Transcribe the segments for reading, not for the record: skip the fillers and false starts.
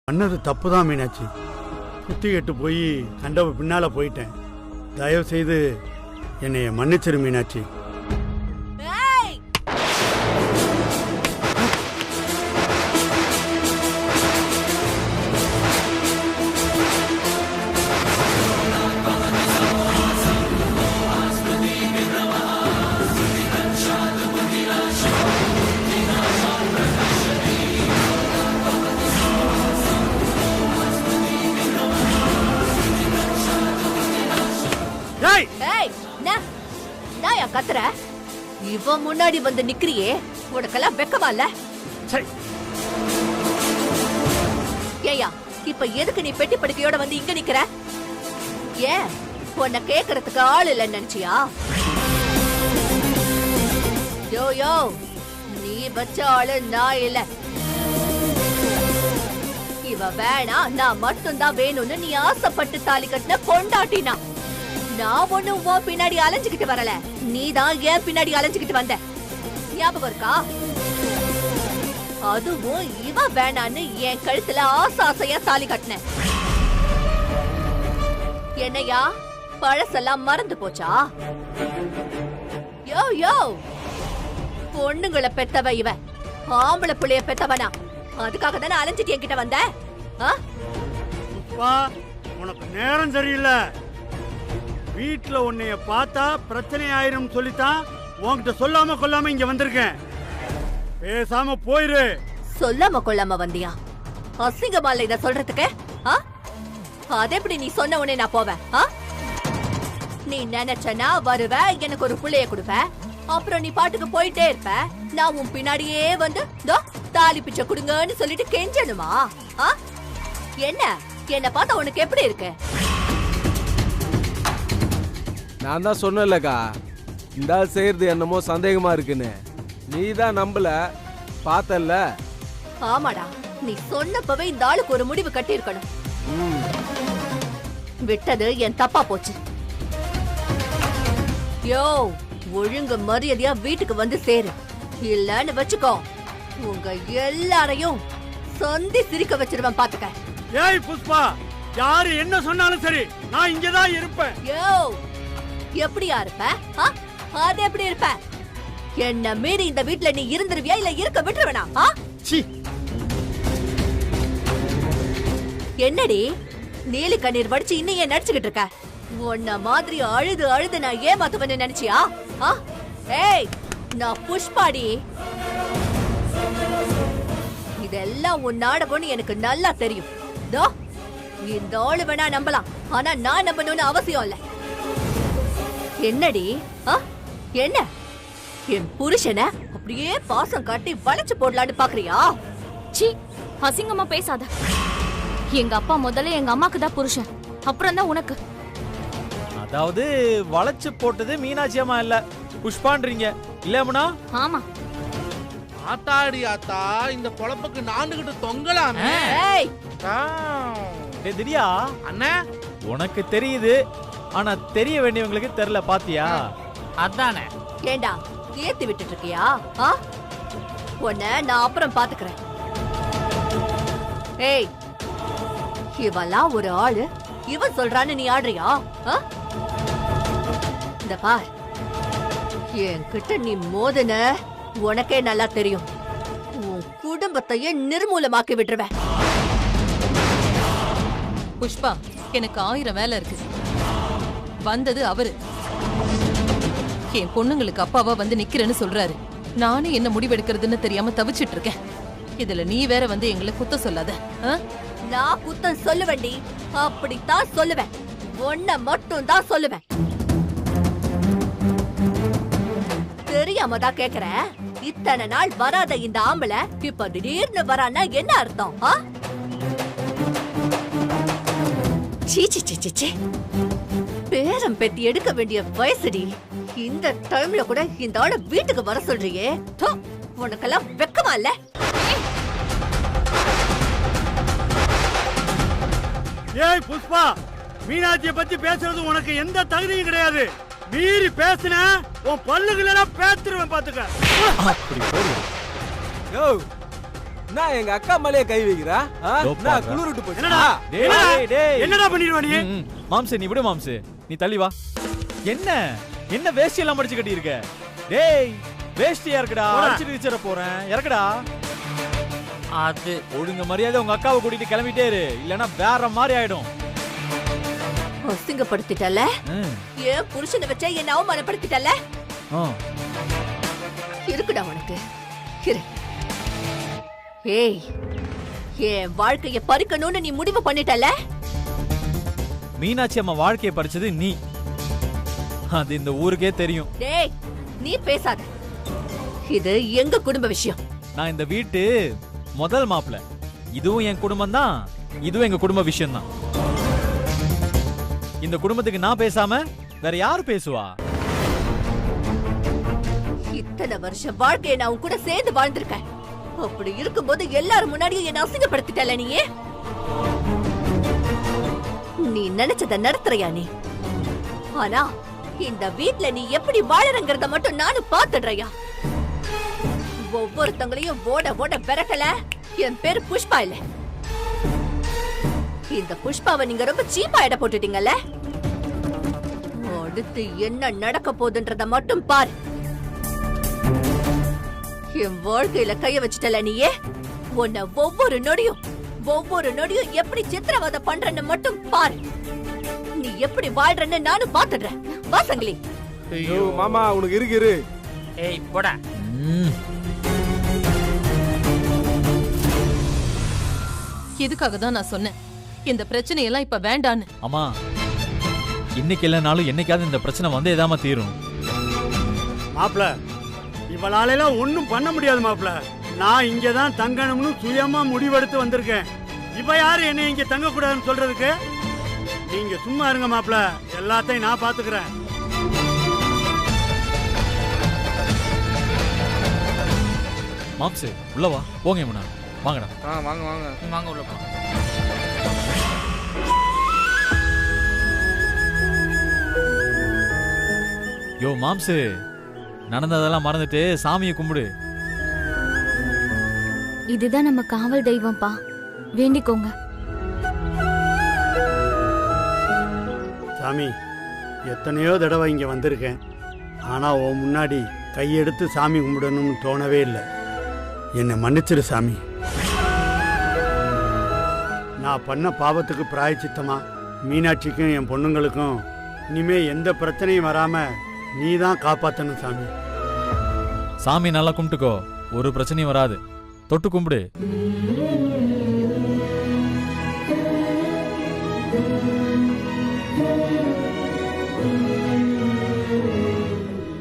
பண்ணது தப்பு தான் மீனாட்சி. புத்தி கெட்டு போய் கண்டவ பின்னால போயிட்டேன். தயவு செய்து என்னைய மன்னிச்சிரு மீனாட்சி. கத்துற இவன் முன்னாடி வந்து நிக்கிறியே, உனக்கெல்லாம் வெக்கமா இல்ல? ஏயா இப்ப எதுக்கு நீ பெட்டி படுக்கையோட வந்து இங்க நிக்கிற? ஏன் உன்னை கேக்குறதுக்கு ஆள் இல்லன்னு நினைச்சியா? யோ நீ வச்ச ஆளு நான் இல்ல. இவ வேணா நான் மட்டும்தான் வேணும்னு நீ ஆசைப்பட்டு தாலி கட்டின பொண்டாட்டினா. நான் ஒண்ணும் உன் பின்னாடி அலைஞ்சுக்கிட்டு வரல, நீதான் ஏன் பின்னாடி அலைஞ்சுக்கிட்டு வந்த. ஞாபகம் இருக்கா? அதுவும் இவ வேணான்னு என் கழுத்துல ஆசையா தாலி கட்டின. என்னையா பழசெல்லாம் மறந்து போச்சா? யோ பொண்ணுங்களை பெத்தவ இவ, ஆம்பளை பிள்ளைய பெத்தவனா? அதுக்காக தானே அலைஞ்சிட்டு என்கிட்ட வந்த? உனக்கு நேரம் சரியில்லை. வீட்டுல உன்னைய பார்த்தா பிரச்சனை ஆயிரும் சொல்லித்தான் உன்கிட்ட சொல்லாம கொள்ளாம இங்க வந்திருக்கேன். பேசாம போயிரு. சொல்லாம கொள்ளாம வந்தியா? அசிங்கமா இல்ல இத சொல்றதுக்கு? அதெப்படி நீ சொன்ன உடனே நான் போவேன்? நீ நினைச்சனா வருவ, எனக்கு ஒரு புள்ளைய கொடுப்ப, அப்புறம் நீ பாட்டுக்கு போயிட்டே இருப்ப. நான் உன் பின்னாடியே வந்து தாலி பிச்சை கொடுங்கன்னு சொல்லிட்டு கெஞ்சணுமா? என்ன பார்த்தா உனக்கு எப்படி இருக்கு? நான் தான் சொன்னேன்லக்கா, இந்த ஆள் செய்யறது என்னமோ சந்தேகமா இருக்குன்னு. நீ தான் நம்பல, பார்த்தல்ல. ஆமாடா, நீ சொன்னப்பவே இந்த ஆளுக்கு ஒரு முடிவு கட்டி இருக்கணும். விட்டது என் தப்பா போச்சு. யோ ஒழுங்கு மரியாதையா வீட்டுக்கு வந்து சேரு, இல்லன்னு வச்சுக்கோ உங்க எல்லாரையும் சொந்தி சிரிக்க வச்சிருவேன் பாத்துக்க. ஏய் புஷ்பா, யாரு என்ன சொன்னாலும் சரி, நான் இங்கதான் இருப்பேன். யோ எப்படியா இருப்ப? அது எப்படி இருப்ப? என்ன மீறி இந்த வீட்டுல நீ இருந்துருவியா இல்ல இருக்க விட்டுருவனா? என்னடி நீலி கண்ணீர் வடிச்சு இன்னையே நடிச்சுக்கிட்டு இருக்க? உன்ன மாதிரி அழுது நான் ஏமாத்துவேன்னு நினைச்சியா? ஏய் நான் புஷ்பாடி. இதெல்லாம் உன் நாடகம்னு எனக்கு நல்லா தெரியும். இந்த ஆளு வேணா நம்பலாம், ஆனா நான் நம்பணும்னு அவசியம் இல்ல. என்னடி என்ன என் புருஷனை அப்படியே பாசம் காட்டி வளைச்சு போடலான்னு பாக்குறியா? சீ, அசிங்கமா பேசாத. எங்க அப்பா முதல்ல எங்க அம்மாக்கு தான் புருஷன், அப்புறம் தான் உனக்கு. அதாவது வளைச்சு போட்டது மீனாட்சி அம்மா இல்ல, புஷ்பான்றீங்க இல்லமுனா? ஆமா. ஆத்தாடி ஆத்தா, இந்த பொழப்புக்கு நாண்டுகிட்டு தொங்கலாமே. திவ்யா அண்ணா, உனக்கு தெரியுது, ஆனா தெரிய வேண்டியவங்களுக்கு தெரியல, பாத்தியா? அதானே. ஏண்டா ஏத்தி விட்டுட்டு இருக்கியா? உன்னை நான் அப்புறம் பாத்துக்கிறேன். ஏய் இவெல்லாம் ஒரு ஆளு, இவன் சொல்றான்னு நீ ஆடுறியா? இந்த பார், என்கிட்ட நீ மோதுன உனக்கே நல்லா தெரியும், உன் குடும்பத்தையே நிர்மூலமாக்கி விட்டுருவேன். புஷ்பா, எனக்கு 1000 வேலை இருக்கு. வந்தது அவரு என் பொண்ணுங்களுக்கு அப்பாவா வந்து நிக்கிறேன்னு சொல்றாரு. நானே என்ன முடிவெடுக்கிறதுன்னு தெரியாம தவிச்சிட்டு இருக்கேன். இதுல நீ வேற வந்து எங்களை குத்த சொல்லாத. நான் குத்தம் சொல்லுவேன்டி, அப்படித்தான் சொல்லுவேன். ஒன்ன மட்டும் தான் சொல்லுவேன். தெரியாம தான் கேக்குறேன். இத்தனை நாள் வராத இந்த ஆம்பளை இப்ப திடீர்னு வரான்னா என்ன அர்த்தம்? சீச்சி, பேரம் பெத்தி எடுக்க வேண்டிய வயசுடி. இந்த டைம்ல கூட இந்த ஆள வீட்டுக்கு வர சொல்றியே, உனக்கெல்லாம் வெக்கமா இல்ல? ஏய் புஷ்பா, மீனாட்சியை பத்தி பேசுறது உனக்கு எந்த தகுதியும் கிடையாது. மீறி பேசின உன் பல்லுகளெல்லாம் பேத்துருவேன் பாத்துக்க. அப்படி போடு. யோ நான் எங்க அக்கா மேலேயே கை வைக்கிறா இதோ நான் பாருடா. குளிர்ட்டு போச்சு என்னடா என்னடா பண்ணிடுவா நீ மாம்சு நீ விடு மாம்சு, நீ தள்ளி வா. என்ன வேஷ்டி எல்லாம் மடிச்சு கட்டி இருக்க? டேய் வேஷ்டியா இருக்குடா, போடா. அடிச்சிட்டு வச்சிர போறேன், இறக்குடா. அது ஒழுங்க மரியாதை உங்க அக்காவை கூட்டிட்டு கிளம்பிட்டே இரு, இல்லனா வேற மாதிரி ஆயிடும். அசிங்கப்படுத்திட்டல, ஏன் புருஷனை வச்ச என்ன அவமானப்படுத்திட்டல. இருக்குடா உனக்கு இரு. ஏய், என் வாழ்க்கைய பறிக்கணும்னு நீ முடிவு பண்ணிட்டல. மீனாட்சி அம்மா வாழ்க்கையை பறிச்சது நீ, அது இந்த ஊருக்கே தெரியும். டேய் நீ பேசாத, இது எங்க குடும்ப விஷயம். நான் இந்த வீட்டு முதல் மாப்பிள்ள, இதுவும் என் குடும்பம் தான், இதுவும் எங்க குடும்ப விஷயம் தான். இந்த குடும்பத்துக்கு நான் பேசாம வேற யாரு பேசுவா? இத்தனை வருஷம் வாழ்க்கையை நான் உன் கூட சேர்ந்து வாழ்ந்திருக்கேன். அப்படி இருக்கும்போது எல்லாரும் முன்னாடியும் என்ன அசிங்கப்படுத்திட்டல நீயே. நீ நினைச்சத நடத்துறியா நீ? ஆனா இந்த வீட்ல நீ எப்படி வாழறங்கறத மட்டும் நானும் பாத்துடுறியா? ஒவ்வொருத்தங்களையும் ஓட ஓட விரட்டல. என் பேரு புஷ்பா இல்ல. இந்த புஷ்பாவை நீங்க ரொம்ப சீப்பா எடை போட்டுட்டீங்கல்ல. அடுத்து என்ன நடக்க போகுதுன்றத மட்டும் பாரு. என் வாழ்க்கையில கைய வச்சுட்டல நீயே. உன்னை ஒவ்வொரு நொடியும் எப்படி சித்திரவதை பண்றன்னு மட்டும் பாரு. நீ எப்படி வாழ்றன்னு நானும் பாத்துடுறேன். வா சங்கிலி. ஐயோ மாமா உனக்கு இருக்கு. ஏய் போடா. இதுக்காக தான் நான் சொன்னேன், இந்த பிரச்சனையெல்லாம் இப்ப வேண்டான்னு. அம்மா, இன்னைக்கு இல்லைனாலும் என்னைக்காவது இந்த பிரச்சனை வந்து ஏதாம தீரும். மாப்ள, இவளாலெல்லாம் ஒண்ணும் பண்ண முடியாது மாப்ள. நான் இங்கதான் தங்கணும்னு சுயமா முடிவெடுத்து வந்திருக்கேன். இவ யாரு என்ன இங்க தங்க கூடாதுன்னு சொல்றதுக்கு? நீங்க சும்மா இருங்க மாப்ள, எல்லாத்தையும் நான் பாத்துக்கிறேன். மாம்சு உள்ள வா, போங்க முன்னா, வாங்கடா. வாங்க வாங்க வாங்க உள்ள போ. யோ மாம்சு, நடந்ததெல்லாம் மறந்துட்டு சாமியை கும்பிடு. இதுதான் நம்ம காவல் தெய்வம்ப்பா, வேண்டிக்கோங்க. சாமி, எத்தனையோ தடவை இங்க வந்திருக்கேன். ஆனா உன் முன்னாடி கையெடுத்து சாமி கும்பிடணும்னு தோணவே இல்லை. என்னை மன்னிச்சிரு சாமி. நான் பண்ண பாவத்துக்கு பிராயச்சித்தமா மீனாட்சிக்கும் என் பொண்ணுங்களுக்கும் இனிமே எந்த பிரச்சனையும் வராம நீ தான் காப்பாத்தணும் சாமி. சாமி நல்லா கும்பிட்டுக்கோ, ஒரு பிரச்சனையும் வராது. தொட்டு கும்பிடு.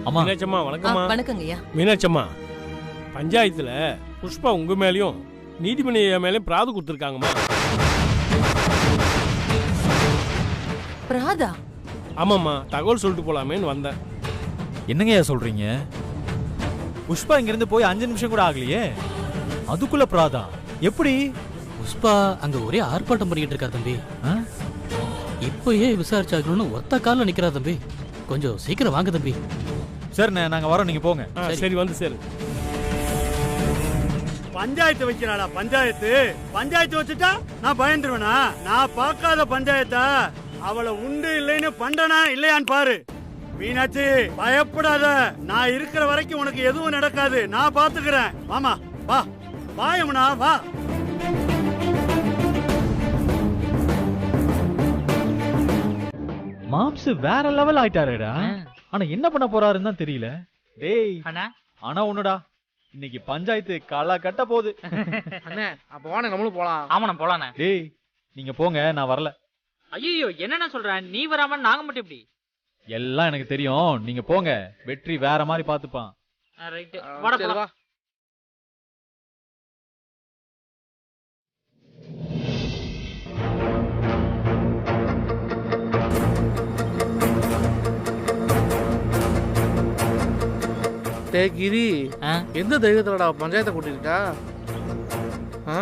அம்மா, மீனாட்சம்மா வணக்கம்மா. வணக்கங்கய்யா. மீனாட்சம்மா, பஞ்சாயத்துல புஷ்பா உங்க மேலயும் நீதிமணி மேலயும் பிராது கொடுத்துருக்காங்கம்மா. பிராதா? ஆமாம்மா, தகவல் சொல்லிட்டு போலாமேன்னு வந்தேன். என்னங்கய்யா சொல்றீங்க? புஷ்பா இங்கிருந்து போய் 5 நிமிஷம் கூட ஆகலையே, அதுக்குள்ள பிராதா எப்படி? புஷ்பா அங்க ஒரே ஆர்ப்பாட்டம் பண்ணிட்டு இருக்கா தம்பி. இப்பயே விசாரிச்சாக்கணும்னு ஒத்த கால நிக்கிறா தம்பி. கொஞ்சம் சீக்கிரம் வாங்க தம்பி. சரிண்ணே, நாங்க வரோம், நீங்க போங்க. சரி வந்து சரி. பஞ்சாயத்து வைக்கிறாளா? பஞ்சாயத்து வச்சுட்டா நான் பயந்துருவேனா? நான் பார்க்காத பஞ்சாயத்தா? அவளை உண்டு இல்லைன்னு பண்டனா இல்லையான்னு பாரு. மீனாட்சி, பயப்படாத. நான் இருக்கிற வரைக்கும் உனக்கு எதுவும் நடக்காது. நான் பாத்துக்கிறேன். வாமா, வா வாயமுனா, வா. மாம்சு வேற லெவல் ஆயிட்டாருடா. ஆனா என்ன பண்ண போறாருன்னு தான் தெரியல. டேய் ஆனா ஒண்ணுடா, இன்னைக்கு பஞ்சாயத்து களை கட்ட போகுது. அண்ணே, அப்ப வாங்க நம்மளும் போலாம். ஆமாண்ணா போலாண்ணே. டேய் நீங்க போங்க, நான் வரல. ஐயோ என்னண்ணா சொல்ற? நீ வராம நாங்க மட்டும் எப்படி? எல்லாம் எனக்கு தெரியும், நீங்க போங்க. வெற்றி வேற மாதிரி பாத்துப்பான். ரைட், வாடா போலாம். கிரி, எந்த தைரியத்துலடா பஞ்சாயத்தை கூட்டிட்டா?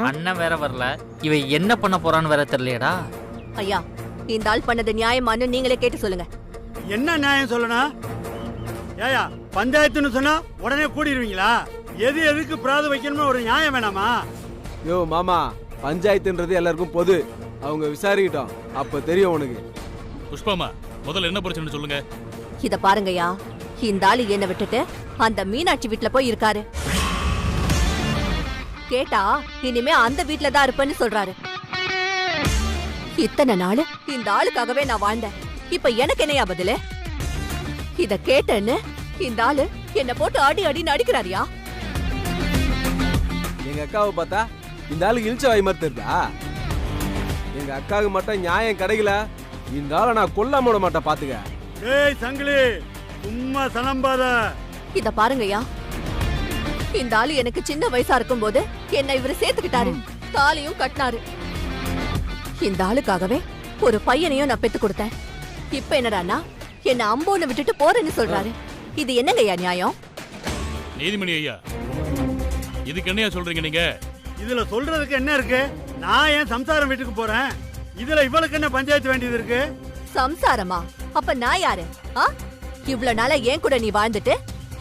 அண்ணன் வேற வரல, இவ என்ன பண்ண போறான்னு வேற தெரியலடா. ஐயா, இந்த ஆள் பண்ணது நியாயமானு நீங்களே கேட்டு சொல்லுங்க. என்ன நியாயம் சொல்லணும்? ஏயா, பஞ்சாயத்துன்னு சொன்னா உடனே கூடிடுவீங்களா? எதுக்கு பிராது வைக்கணும்னு ஒரு நியாயம் வேணாமா? யோ மாமா, பஞ்சாயத்துன்றது எல்லாருக்கும் பொது. அவங்க விசாரிக்கிட்டோம், அப்ப தெரியும் உனக்கு. புஷ்பாமா, முதல்ல என்ன பிரச்சனை சொல்லுங்க. இத பாருங்கய்யா, இந்த ஆளு என்ன விட்டுட்டு அந்த மீனாட்சி வீட்ல போய் இருக்காரு. கேட்டா இனிமே அந்த வீட்ல தான் இருப்பேன்னு சொல்றாரு. இத்தனை நாள் இந்த ஆளுக்காகவே நான் வாழ்ந்தேன். இப்ப எனக்கு என்னையா பதிலு? இத கேட்டேன்னு இந்த ஆளு என்ன போட்டு அடி அடின்னு அடிக்கிறாரியா? எங்க அக்காவை பார்த்தா இந்த ஆளுக்கு இழிச்ச வாய் மாதிரி தெரியுதா? எங்க அக்காவுக்கு மட்டும் நியாயம் கிடைக்கல, இந்த ஆளை நான் கொல்லாம விட மாட்டேன் பாத்துக்க. ஏய் சங்கிலி, சும்மா சலம்பாத. இத பாருங்கய்யா, இந்த ஆளு எனக்கு சின்ன வயசா இருக்கும் போது என்ன இவரு சேர்த்துக்கிட்டாரு, தாலியும் கட்டினாரு. இந்த ஆளுக்காகவே ஒரு பையனையும் நான் பெத்து கொடுத்தேன். இப்ப என்னடான்னா என்ன அம்போன்னு விட்டுட்டு போறேன்னு சொல்றாரு. இது என்னங்கய்யா நியாயம்? நீதிமணி ஐயா, இதுக்கு என்னையா சொல்றீங்க நீங்க? இதுல சொல்றதுக்கு என்ன இருக்கு? நான் ஏன் சம்சாரம் வீட்டுக்கு போறேன், இதுல இவளுக்கு என்ன பஞ்சாயத்து வேண்டியது இருக்கு? சம்சாரமா? அப்ப நான் யாரு? இவ்வளவு நாளா ஏன் கூட நீ வாழ்ந்துட்டு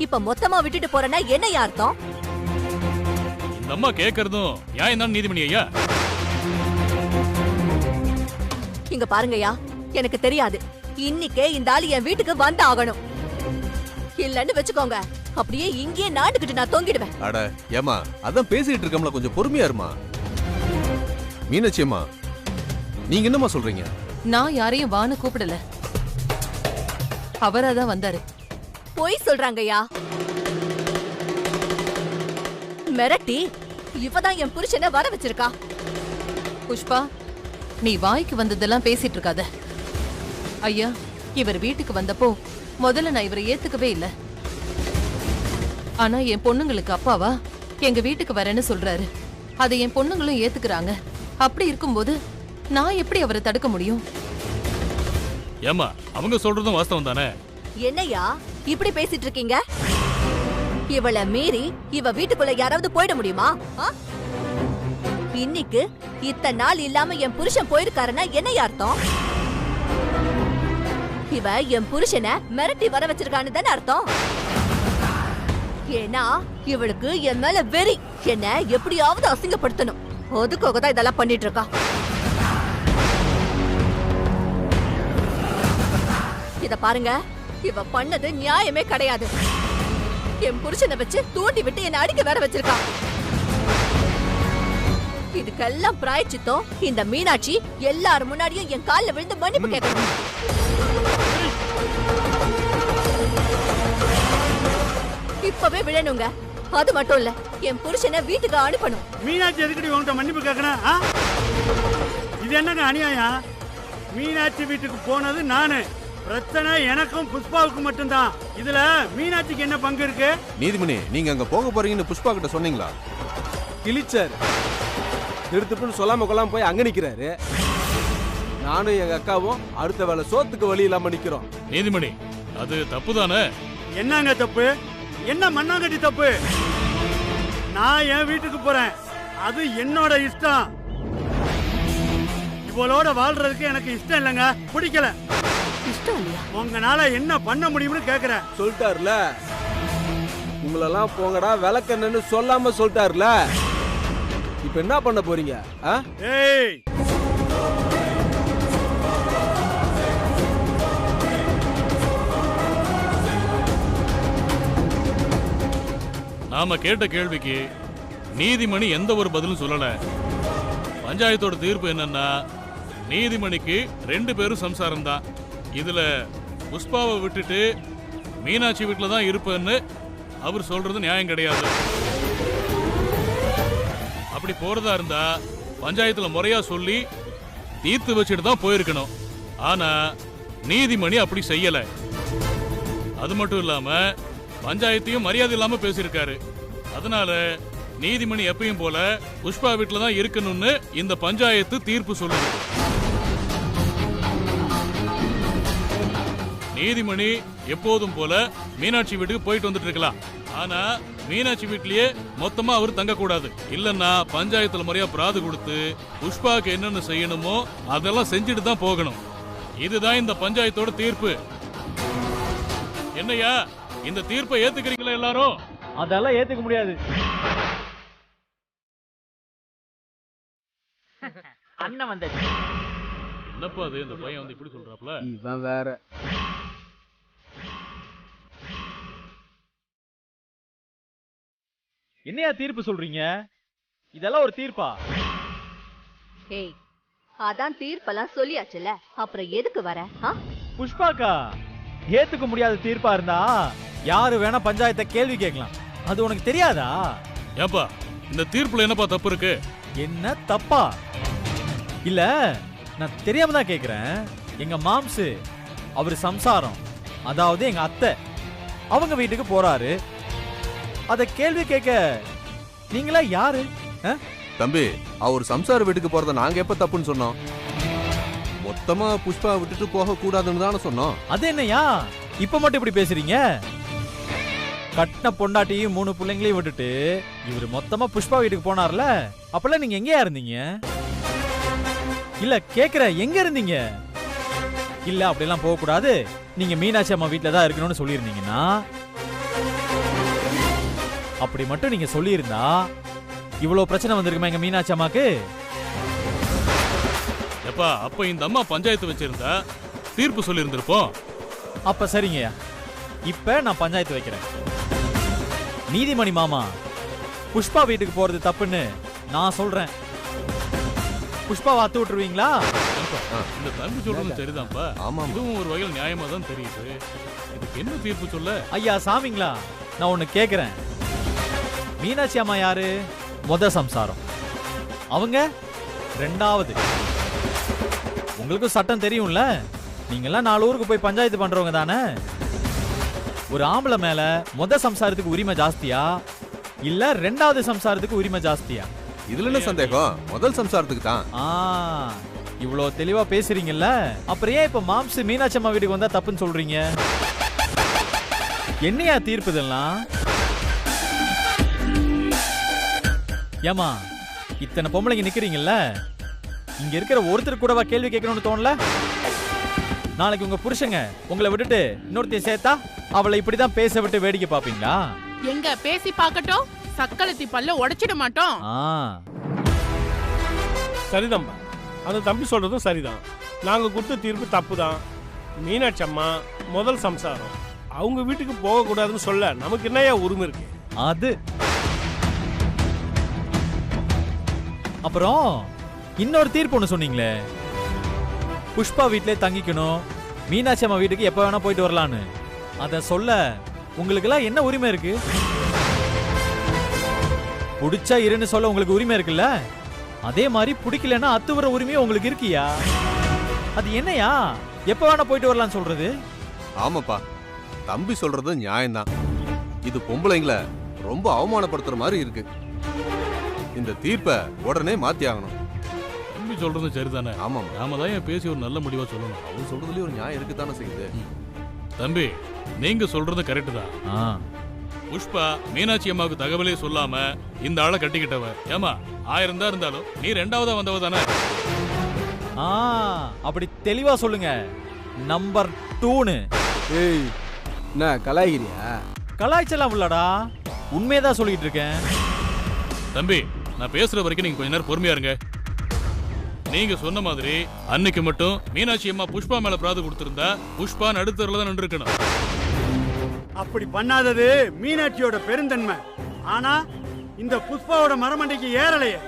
இப்ப மொத்தமா விட்டுட்டு போறேன்னா என்ன அர்த்தம்? இந்த அம்மா கேக்குறதும் நியாயம் தான் நீதிமணி ஐயா. இங்க பாருங்கய்யா, எனக்கு தெரியாது. இன்னைக்கே இந்த ஆளு என் வீட்டுக்கு வந்து ஆகணும். இல்லன்னு வச்சுக்கோங்க, அப்படியே இங்கே நாட்டுக்கிட்டு நான் தொங்கிடுவேன். அட ஏமா, அதான் பேசிட்டு இருக்கோம்ல, கொஞ்சம் பொறுமையா இருமா. மீனாட்சி அம்மா, நீங்க என்னமா சொல்றீங்க? நான் யாரையும் வான்னு கூப்பிடல, அவராதான் வந்தாரு. போய் சொல்றாங்கய்யா. மிரட்டி இவதான் என் புருஷனை வர வச்சிருக்கா. புஷ்பா, நீ வாய்க்கு வந்ததெல்லாம் பேசிட்டு இருக்காத. ஐயா, இவர் வீட்டுக்கு வந்தப்போ முதல்ல நான் இவரை ஏத்துக்கவே இல்ல. ஆனா என் பொண்ணுங்களுக்கு அப்பாவா எங்க வீட்டுக்கு வரேன்னு சொல்றாரு. அதை என் பொண்ணுங்களும் ஏத்துக்கிறாங்க. அப்படி இருக்கும்போது நான் எப்படி அவரை தடுக்க முடியும்? ஏமா, அவங்க சொல்றதும் வாஸ்தவம் தானே. என்னையா இப்படி பேசிட்டு இருக்கீங்க? இவளை மீறி இவ வீட்டுக்குள்ள யாராவது போயிட முடியுமா? இன்னைக்கு இத்தனை நாள் இல்லாம என் புருஷன் போயிருக்காருன்னா என்ன அர்த்தம்? இவ என் புருஷனை மிரட்டி வர வச்சிருக்கான்னு தானே அர்த்தம். ஏன்னா இவளுக்கு என் மேல வெறி, என்ன எப்படியாவது அசிங்கப்படுத்தணும். அதுக்காக தான் இதெல்லாம் பண்ணிட்டு இருக்கா. இத பாருங்க, இவ பண்ணது நியாயமே கிடையாது. என் புருஷனை வச்சு தூண்டி விட்டு என்ன அடிக்க வேற வச்சிருக்கா. இதுக்கெல்லாம் பிராயச்சித்தம் இந்த மீனாட்சி எல்லாரும் முன்னாடியும் என் கால்ல விழுந்து மன்னிப்பு கேட்கணும். இப்பவே விழணுங்க. அது மட்டும் இல்ல, என் புருஷனை வீட்டுக்கு அனுப்பணும். மீனாட்சி எதுக்கடி உன்கிட்ட மன்னிப்பு கேட்கணும்? இது என்னங்க அநியாயம்? மீனாட்சி வீட்டுக்கு போனது நானு. பிரச்சனை எனக்கும் புஷ்பாவுக்கும் மட்டும்தான். இதுல மீனாட்சிக்கு என்ன பங்கு இருக்கு? நீதிமணி, நீங்க அங்க போக போறீங்கன்னு புஷ்பா கிட்ட சொன்னீங்களா? கிழிச்சாரு. திருத்துப்புன்னு சொல்லாம கொள்ளாம போய் அங்க நிக்கிறாரு. நானும் எங்க அக்காவும் அடுத்த வேலை சோத்துக்கு வழி இல்லாம நிக்கிறோம். நீதிமணி, அது தப்பு தானே? என்னங்க தப்பு? என்ன மண்ணாங்கட்டி தப்பு? நான் என் வீட்டுக்கு போறேன், அது என்னோட இஷ்டம். இவளோட வாழ்றதுக்கு எனக்கு இஷ்டம் இல்லைங்க, பிடிக்கல. இஷ்டம் இல்லையா? உங்களால என்ன பண்ண முடியும்னு கேக்குறேன். சொல்லிட்டாருல, உங்களெல்லாம் போங்கடா விளக்கன்னு சொல்லாம சொல்லிட்டாருல. இப்ப என்ன பண்ண போறீங்க? ஏய், நாம கேட்ட கேள்விக்கு நீதிமணி எந்த ஒரு பதிலும் சொல்லல. பஞ்சாயத்தோட தீர்ப்பு என்னன்னா, நீதிமணிக்கு 2 பேரும் சம்சாரம் தான். இதுல புஷ்பாவை விட்டுட்டு மீனாட்சி வீட்டுல தான் இருப்பேன்னு அவர் சொல்றது நியாயம் கிடையாது. அப்படி போறதா இருந்தா பஞ்சாயத்துல முறையா சொல்லி தீர்த்து வச்சுட்டு தான் போயிருக்கணும். ஆனா நீதிமணி அப்படி செய்யல. அது மட்டும் இல்லாம பஞ்சாயத்தையும் மரியாதை இல்லாம பேசியிருக்காரு. அதனால நீதிமணி எப்பயும் போல புஷ்பா வீட்டுல தான் இருக்கணும்னு இந்த பஞ்சாயத்து தீர்ப்பு சொல்லுது. நீதிமணி எப்போதும் போல மீனாட்சி வீட்டுக்கு போயிட்டு வந்துட்டு இருக்கலாம். ஆனா மீனாட்சி வீட்லயே மொத்தமா அவர் தங்க கூடாது. இல்லன்னா பஞ்சாயத்துல முறையா பிராது கொடுத்து புஷ்பாவுக்கு என்னென்ன செய்யணுமோ அதெல்லாம் செஞ்சுட்டு தான் போகணும். இதுதான் இந்த பஞ்சாயத்தோட தீர்ப்பு. என்னையா, இந்த தீர்ப்பை ஏத்துக்கிறீங்களா எல்லாரும்? அதெல்லாம் ஏத்துக்க முடியாது. அண்ணன் வந்தாச்சு. என்னப்பா அது இந்த பையன் வந்து இப்படி சொல்றாப்ல? இவன் வேற. என்னையா தீர்ப்பு சொல்றீங்க? இதெல்லாம் ஒரு தீர்ப்பா? ஏய், அதான் தீர்ப்பெல்லாம் சொல்லியாச்சுல, அப்புறம் எதுக்கு வர? புஷ்பாக்கா, ஏத்துக்க முடியாத தீர்ப்பா இருந்தா யாரு வேணா பஞ்சாயத்தை கேள்வி கேட்கலாம். அது உனக்கு தெரியாதா? ஏப்பா இந்த தீர்ப்புல என்னப்பா தப்பு இருக்கு? என்ன தப்பா? இல்ல, நான் தெரியாம தான் கேக்குறேன். எங்க மாம்சு அவரு சம்சாரம், அதாவது எங்க அத்தை, அவங்க வீட்டுக்கு போறாரு. அத கேள்வி கேட்க நீங்களா யாரு? தம்பி, அவர் சம்சார வீட்டுக்கு போறத நாங்க எப்ப தப்புன்னு சொன்னோம்? மொத்தமா புஷ்பா விட்டுட்டு போக கூடாதுன்னு தானே சொன்னோம். அது என்னையா இப்ப மட்டும் இப்படி பேசுறீங்க? கட்டின பொண்டாட்டியும் 3 பிள்ளைங்களையும் விட்டுட்டு இவரு மொத்தமா புஷ்பா வீட்டுக்கு போனார்ல, அப்பெல்லாம் நீங்க எங்கயா இருந்தீங்க? இல்ல கேக்குற, எங்க இருந்தீங்க? இல்ல அப்படிலாம் போக கூடாது, நீங்க மீனாட்சி அம்மா வீட்டுல தான் இருக்கணும்னு சொல்லியிருந்தீங்கன்னா, அப்படி மட்டும் நீங்க சொல்லியிருந்தா இவ்வளவு பிரச்சனை வந்திருக்குமா எங்க மீனாட்சி அம்மாக்கு? எப்பா அப்ப இந்த அம்மா பஞ்சாயத்து வச்சிருந்தா தீர்ப்பு சொல்லி இருந்திருப்போம். அப்ப சரிங்கய்யா, இப்ப நான் பஞ்சாயத்து வைக்கிறேன். நீதிமணி மாமா, புஷ்பா வீட்டுக்கு போறது தப்புன்னு நான் சொல்றேன். புஷ்பா வாத்து விட்டுருவீங்களா? இந்த தம்பி சொல்றது சரிதான்ப்பா. இதுவும் ஒரு வகையில் நியாயமா தான் தெரியுது. இதுக்கு என்ன தீர்ப்பு சொல்ல? ஐயா சாமிங்களா, நான் ஒண்ணு கேக்குறேன். மீனாட்சி அம்மா யாரு? முத சம்சாரம், அவங்க ரெண்டாவது. உங்களுக்கும் சட்டம் தெரியும்ல, நீங்கெல்லாம் 4 ஊருக்கு போய் பஞ்சாயத்து பண்றவங்க தானே. ஒரு ஆம்பளை மேல முத சம்சாரத்துக்கு உரிமை ஜாஸ்தியா இல்ல ரெண்டாவது சம்சாரத்துக்கு உரிமை ஜாஸ்தியா? இதுல என்ன சந்தேகம்? முதல் சம்சாரத்துக்கு தான். இவ்வளவு தெளிவா பேசுறீங்கல்ல, அப்புறம் ஏன் இப்ப மாம்சு மீனாட்சி அம்மா வீட்டுக்கு வந்தா தப்புன்னு சொல்றீங்க? என்னையா தீர்ப்பு இதெல்லாம்? ஏமா, இத்தனை பொம்பளைங்க நிக்கிறீங்கல்ல, இங்க இருக்கிற ஒருத்தர் கூடவா கேள்வி கேட்கணும்னு தோணல? நாளைக்கு உங்க புருஷங்க உங்களை விட்டுட்டு இன்னொருத்தைய சேர்த்தா அவளை இப்படிதான் பேச விட்டு வேடிக்கை பாப்பீங்களா? எங்க பேசி பார்க்கட்டும், சக்களத்தி பல்ல உடைச்சிட மாட்டோம். சரிதான்பா, அந்த தம்பி சொல்றதும் சரிதான். நாங்க கொடுத்த தீர்ப்பு தப்பு தான். மீனாட்சி அம்மா முதல் சம்சாரம், அவங்க வீட்டுக்கு போக கூடாதுன்னு சொல்ல நமக்கு என்னையா உரிமை இருக்கு? அது அப்புறம் இன்னொரு தீர்ப்பு ஒண்ணு சொன்னீங்களே, புஷ்பா வீட்டிலே தங்கிக்கணும், மீனாட்சி அம்மா வீட்டுக்கு எப்ப வேணா போயிட்டு வரலான்னு. அத சொல்ல உங்களுக்கு எல்லாம் என்ன உரிமை இருக்கு? புடிச்சா இருன்னு சொல்ல உங்களுக்கு உரிமை இருக்குல்ல, அதே மாதிரி பிடிக்கலன்னா அத்துவர உரிமையும் உங்களுக்கு இருக்கியா? அது என்னையா எப்ப வேணா போயிட்டு வரலாம்னு சொல்றது? ஆமாப்பா, தம்பி சொல்றது நியாயம்தான். இது பொம்பளைங்களை ரொம்ப அவமானப்படுத்துற மாதிரி இருக்கு. இந்த தீர்ப்பை உடனே மாத்தி ஆகணும். தம்பி சொல்றது சரிதானே? ஆமா, நாம தான் பேசி ஒரு நல்ல முடிவா சொல்லணும். அவன் சொல்றதுலயே ஒரு நியாயம் இருக்குதானே செய்யுது. தம்பி, நீங்க சொல்றது கரெக்ட் தான். புஷ்பா மீனாட்சி அம்மாவுக்கு தகவலே சொல்லாம இந்த ஆளை கட்டிக்கிட்டவ. ஏமா 1000 தான் இருந்தாலும் நீ ரெண்டாவதா வந்தவ தானே? அப்படி தெளிவா சொல்லுங்க. நம்பர் 2னு. ஏய், என்ன கலாய்கிறியா? கலாய்ச்சலாம் உள்ளடா, உண்மையதான் சொல்லிட்டு இருக்கேன். தம்பி, நான் பேசுற வரைக்கும் நீங்க கொஞ்ச நேரம் பொறுமையா இருங்க. நீங்க சொன்ன மாதிரி அன்னைக்கு மட்டும் மீனாட்சி அம்மா புஷ்பா மேல பிராது கொடுத்திருந்தா புஷ்பா நடுத்தரில் தான் நின்று இருக்கணும். அப்படி பண்ணாதது மீனாட்சியோட பெருந்தன்மை. ஆனா இந்த புஷ்பாவோட மரமண்டைக்கு ஏறலையே.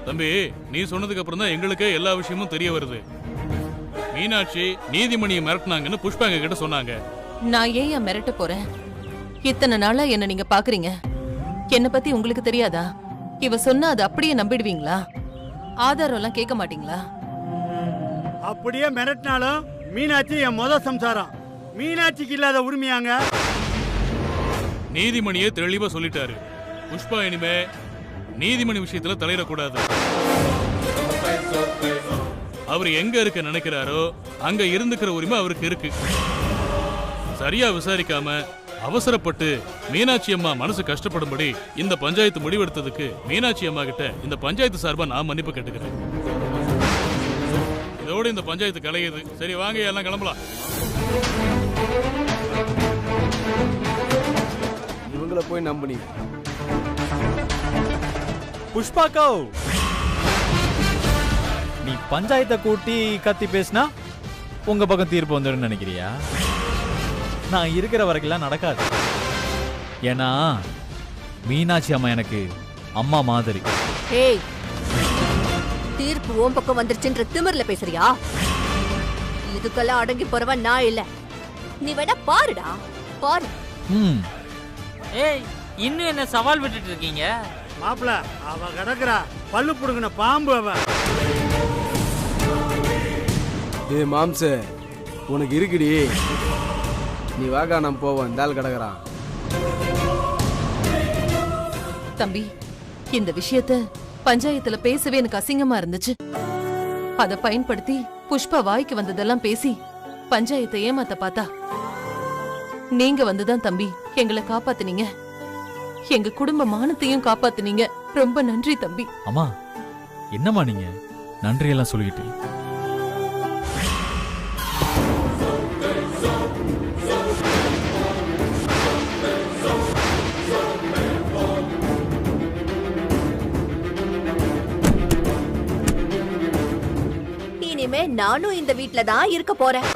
தம்பி, நீ சொன்னதுக்கு அப்புறம் தான் எங்களுக்கே எல்லா விஷயமும் தெரிய வருது. மீனாட்சி நீதிமணியை மிரட்டினாங்கன்னு புஷ்பா எங்க கிட்ட சொன்னாங்க. நான் ஏன் மிரட்ட போறேன்? இத்தனை நாளா என்ன நீங்க பாக்குறீங்க, என்ன பத்தி உங்களுக்கு தெரியாதா? இவ சொன்னா அது அப்படியே நம்பிடுவீங்களா? ஆதாரம் எல்லாம் கேட்க மாட்டீங்களா? அப்படியே மிரட்டினாலும் மீனாட்சி என் முத சம்சாரம். மீனாட்சிக்கு இல்லாத உரிமையாங்க? நீதிமணியே தெளிவா சொல்லிட்டாரு, புஷ்பா இனிமே நீதிமணி விஷயத்துல தலையிடக்கூடாது. அவர் எங்க இருக்க நினைக்கிறாரோ அங்க இருந்துக்கிற உரிமை அவருக்கு இருக்கு. சரியா விசாரிக்காம அவசரப்பட்டு மீனாட்சி அம்மா மனசு கஷ்டப்படும்படி இந்த பஞ்சாயத்து முடிவெடுத்ததுக்கு மீனாட்சி அம்மா கிட்ட இந்த பஞ்சாயத்து சார்பா நான் மன்னிப்பு கேட்டுக்கிறேன். இதோட இந்த பஞ்சாயத்து கலையுது. சரி வாங்க, எல்லாம் கிளம்பலாம். இவங்களை போய் நம்பினீங்க. புஷ்பாக்கோ, நீ பஞ்சாயத்தை கூட்டி கத்தி பேசினா உங்க பக்கம் தீர்ப்பு வந்துடும் நினைக்கிறியா? நான் இருக்கிற வரைக்கும் நடக்காது. ஏன்னா மீனாட்சி அம்மா எனக்கு அம்மா மாதிரி. ஏய், தீர்ப்பு உன் பக்கம் வந்துருச்சுன்ற திமிர்ல பேசுறியா? இதுக்கெல்லாம் அடங்கி போறவன் நான் இல்ல. நீ வேணா பாருடா, பாரு. ஏய், இன்னும் என்ன சவால் விட்டுட்டு இருக்கீங்க? மாப்பிள, அவ கிடக்குறா பல்லு புடுங்கின பாம்பு அவ. ஏ மாம்ச, உனக்கு இருக்குடி. நீ வாக்கா, நம்ம போவோம். இந்த ஆள் கிடக்குறான். தம்பி, இந்த விஷயத்த பஞ்சாயத்துல பேசவே எனக்கு அசிங்கமா இருந்துச்சு. அத பயன்படுத்தி புஷ்பா வாய்க்கு வந்ததெல்லாம் பேசி பஞ்சாயத்தை ஏமாத்த பார்த்தா. நீங்க வந்துதான் தம்பி எங்களை காப்பாத்துனீங்க. எங்க குடும்ப மானத்தையும் காப்பாத்துனீங்க. ரொம்ப நன்றி தம்பி. அம்மா, என்னம்மா நீங்க நன்றி எல்லாம் சொல்லிட்டு? இனிமே நானும் இந்த வீட்ல தான் இருக்க போறேன்.